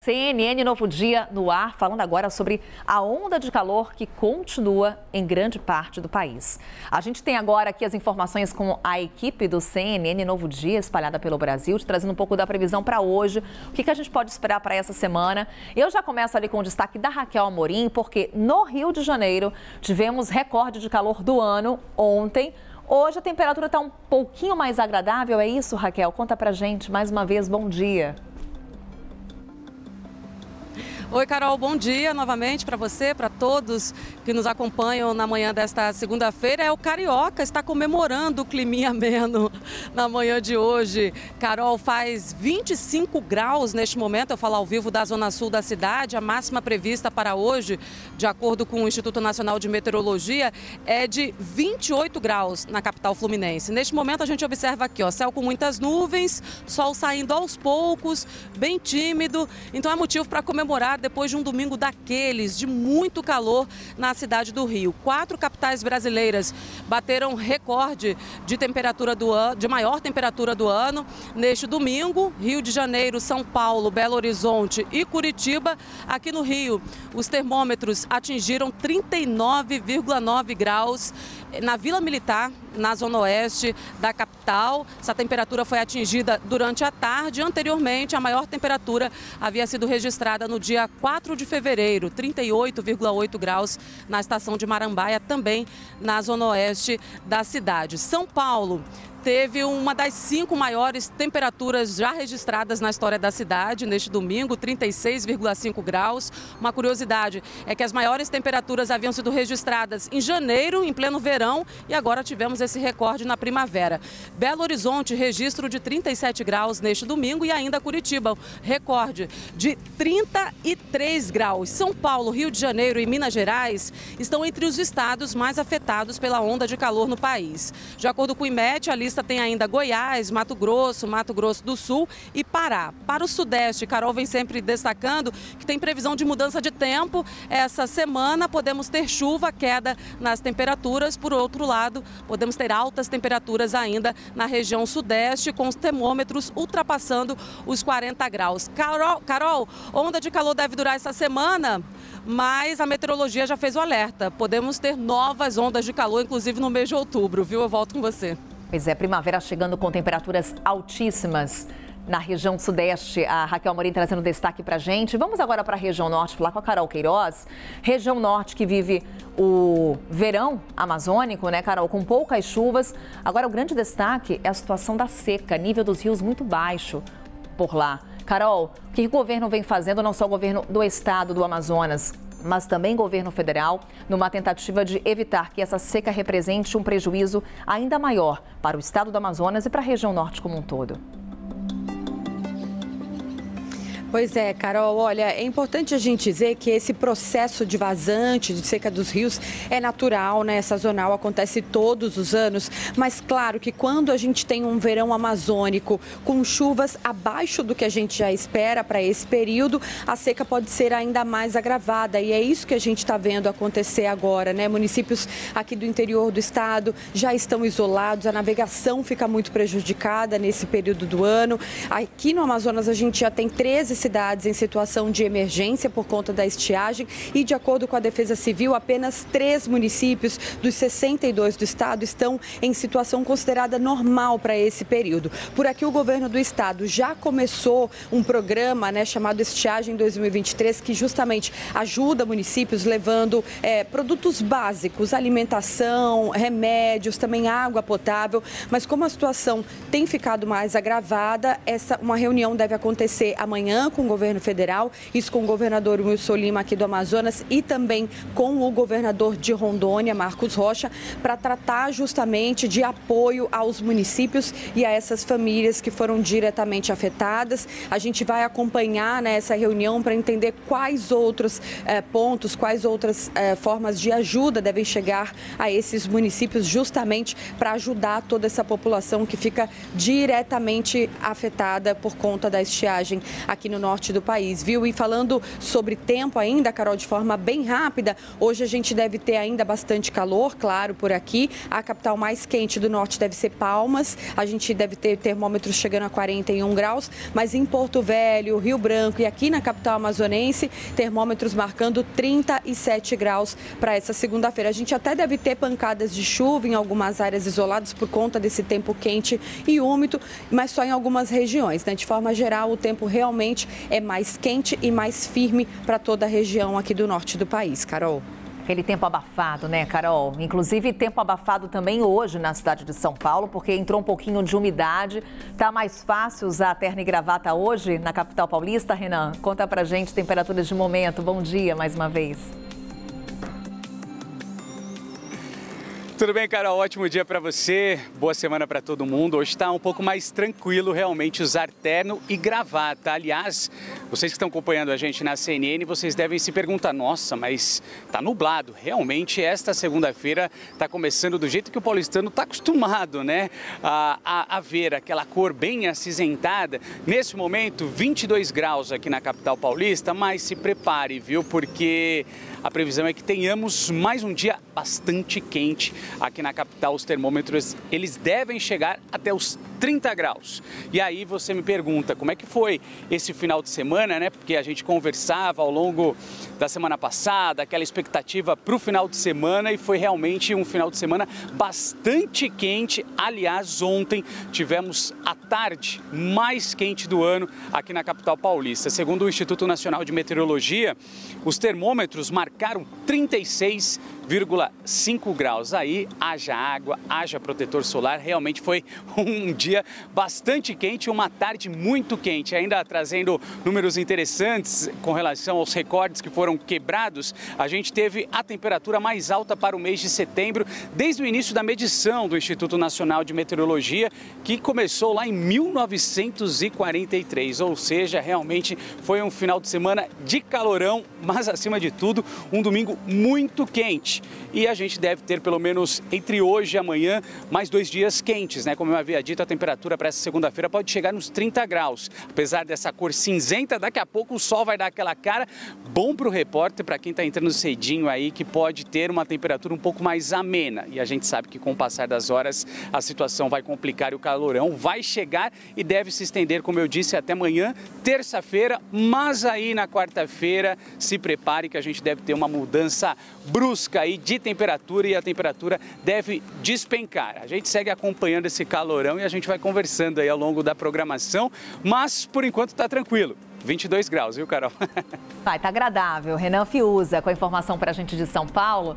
CNN Novo Dia no ar, falando agora sobre a onda de calor que continua em grande parte do país. A gente tem agora aqui as informações com a equipe do CNN Novo Dia, espalhada pelo Brasil, te trazendo um pouco da previsão para hoje, o que a gente pode esperar para essa semana. Eu já começo ali com o destaque da Raquel Amorim, porque no Rio de Janeiro tivemos recorde de calor do ano ontem. Hoje a temperatura está um pouquinho mais agradável, é isso, Raquel? Conta pra gente mais uma vez, bom dia. Oi, Carol, bom dia novamente para você, para todos que nos acompanham na manhã desta segunda-feira. O Carioca está comemorando o climinha ameno na manhã de hoje. Carol, faz 25 graus neste momento, eu falo ao vivo da zona sul da cidade. A máxima prevista para hoje, de acordo com o Instituto Nacional de Meteorologia, é de 28 graus na capital fluminense. Neste momento a gente observa aqui, ó, céu com muitas nuvens, sol saindo aos poucos, bem tímido. Então é motivo para comemorar depois de um domingo daqueles, de muito calor na cidade do Rio. 4 capitais brasileiras bateram recorde de temperatura de maior temperatura do ano. Neste domingo, Rio de Janeiro, São Paulo, Belo Horizonte e Curitiba. Aqui no Rio, os termômetros atingiram 39,9 graus. Na Vila Militar, na zona oeste da capital, essa temperatura foi atingida durante a tarde. Anteriormente, a maior temperatura havia sido registrada no dia 4 de fevereiro, 38,8 graus na estação de Marambaia, também na zona oeste da cidade. São Paulo teve uma das 5 maiores temperaturas já registradas na história da cidade neste domingo, 36,5 graus. Uma curiosidade é que as maiores temperaturas haviam sido registradas em janeiro, em pleno verão, e agora tivemos esse recorde na primavera. Belo Horizonte, registro de 37 graus neste domingo, e ainda Curitiba, recorde de 33 graus. São Paulo, Rio de Janeiro e Minas Gerais estão entre os estados mais afetados pela onda de calor no país. De acordo com o IMET, a lista tem ainda Goiás, Mato Grosso do Sul e Pará. Para o Sudeste, Carol vem sempre destacando que tem previsão de mudança de tempo. Essa semana podemos ter chuva, queda nas temperaturas. Por outro lado, podemos ter altas temperaturas ainda na região Sudeste, com os termômetros ultrapassando os 40 graus. Carol, onda de calor deve durar essa semana, mas a meteorologia já fez o alerta. Podemos ter novas ondas de calor, inclusive no mês de outubro, viu? Eu volto com você. Pois é, primavera chegando com temperaturas altíssimas na região sudeste. A Raquel Amorim trazendo destaque pra gente. Vamos agora para a região norte, falar com a Carol Queiroz. Região norte que vive o verão amazônico, né, Carol? Com poucas chuvas. Agora o grande destaque é a situação da seca, nível dos rios muito baixo por lá. Carol, o que o governo vem fazendo, não só o governo do estado do Amazonas, mas também governo federal, numa tentativa de evitar que essa seca represente um prejuízo ainda maior para o estado do Amazonas e para a região norte como um todo? Pois é, Carol, olha, é importante a gente dizer que esse processo de vazante, de seca dos rios é natural, né? Sazonal, acontece todos os anos, mas claro que quando a gente tem um verão amazônico com chuvas abaixo do que a gente já espera para esse período, a seca pode ser ainda mais agravada, e é isso que a gente está vendo acontecer agora, né? Municípios aqui do interior do estado já estão isolados, a navegação fica muito prejudicada nesse período do ano. Aqui no Amazonas a gente já tem 13 cidades em situação de emergência por conta da estiagem e, de acordo com a Defesa Civil, apenas 3 municípios dos 62 do estado estão em situação considerada normal para esse período. Por aqui, o governo do estado já começou um programa, né, chamado Estiagem 2023, que justamente ajuda municípios levando produtos básicos, alimentação, remédios, também água potável. Mas como a situação tem ficado mais agravada, uma reunião deve acontecer amanhã com o governo federal, isso com o governador Wilson Lima aqui do Amazonas e também com o governador de Rondônia, Marcos Rocha, para tratar justamente de apoio aos municípios e a essas famílias que foram diretamente afetadas. A gente vai acompanhar, né, essa reunião para entender quais outros pontos, quais outras formas de ajuda devem chegar a esses municípios, justamente para ajudar toda essa população que fica diretamente afetada por conta da estiagem aqui no no norte do país, viu? E falando sobre tempo ainda, Carol, de forma bem rápida, hoje a gente deve ter ainda bastante calor, claro, por aqui. A capital mais quente do norte deve ser Palmas, a gente deve ter termômetros chegando a 41 graus, mas em Porto Velho, Rio Branco e aqui na capital amazonense, termômetros marcando 37 graus para essa segunda-feira. A gente até deve ter pancadas de chuva em algumas áreas isoladas por conta desse tempo quente e úmido, mas só em algumas regiões, né? De forma geral, o tempo realmente é mais quente e mais firme para toda a região aqui do norte do país, Carol. Aquele tempo abafado, né, Carol? Inclusive, tempo abafado também hoje na cidade de São Paulo, porque entrou um pouquinho de umidade. Tá mais fácil usar terno e gravata hoje na capital paulista, Renan? Conta pra gente temperaturas de momento. Bom dia mais uma vez. Tudo bem, Carol? Ótimo dia para você, boa semana para todo mundo. Hoje está um pouco mais tranquilo realmente usar terno e gravata. Aliás, vocês que estão acompanhando a gente na CNN, vocês devem se perguntar, nossa, mas tá nublado. Realmente, esta segunda-feira está começando do jeito que o paulistano está acostumado, né? A ver aquela cor bem acinzentada. Nesse momento, 22 graus aqui na capital paulista, mas se prepare, viu? Porque a previsão é que tenhamos mais um dia bastante quente. Aqui na capital, os termômetros, eles devem chegar até os 30 graus. E aí você me pergunta, como é que foi esse final de semana, né? Porque a gente conversava ao longo da semana passada, aquela expectativa para o final de semana, e foi realmente um final de semana bastante quente. Aliás, ontem tivemos a tarde mais quente do ano aqui na capital paulista. Segundo o Instituto Nacional de Meteorologia, os termômetros marcaram 36,5 graus. Aí haja água, haja protetor solar. Realmente foi um dia bastante quente, uma tarde muito quente. Ainda trazendo números interessantes com relação aos recordes que foram quebrados, a gente teve a temperatura mais alta para o mês de setembro desde o início da medição do Instituto Nacional de Meteorologia, que começou lá em 1943. Ou seja, realmente foi um final de semana de calorão, mas acima de tudo, um domingo muito quente. E a gente deve ter pelo menos entre hoje e amanhã mais 2 dias quentes, né? Como eu havia dito, a temperatura para essa segunda-feira pode chegar nos 30 graus. Apesar dessa cor cinzenta, daqui a pouco o sol vai dar aquela cara. Bom para o repórter, para quem está entrando cedinho aí, que pode ter uma temperatura um pouco mais amena. E a gente sabe que com o passar das horas a situação vai complicar e o calorão vai chegar e deve se estender, como eu disse, até amanhã, terça-feira. Mas aí na quarta-feira se prepare que a gente deve ter uma mudança brusca aí de temperatura e a temperatura deve despencar. A gente segue acompanhando esse calorão e a gente vai conversando aí ao longo da programação, mas por enquanto tá tranquilo. 22 graus, viu, Carol? Vai, tá agradável. Renan Fiuza com a informação pra gente de São Paulo.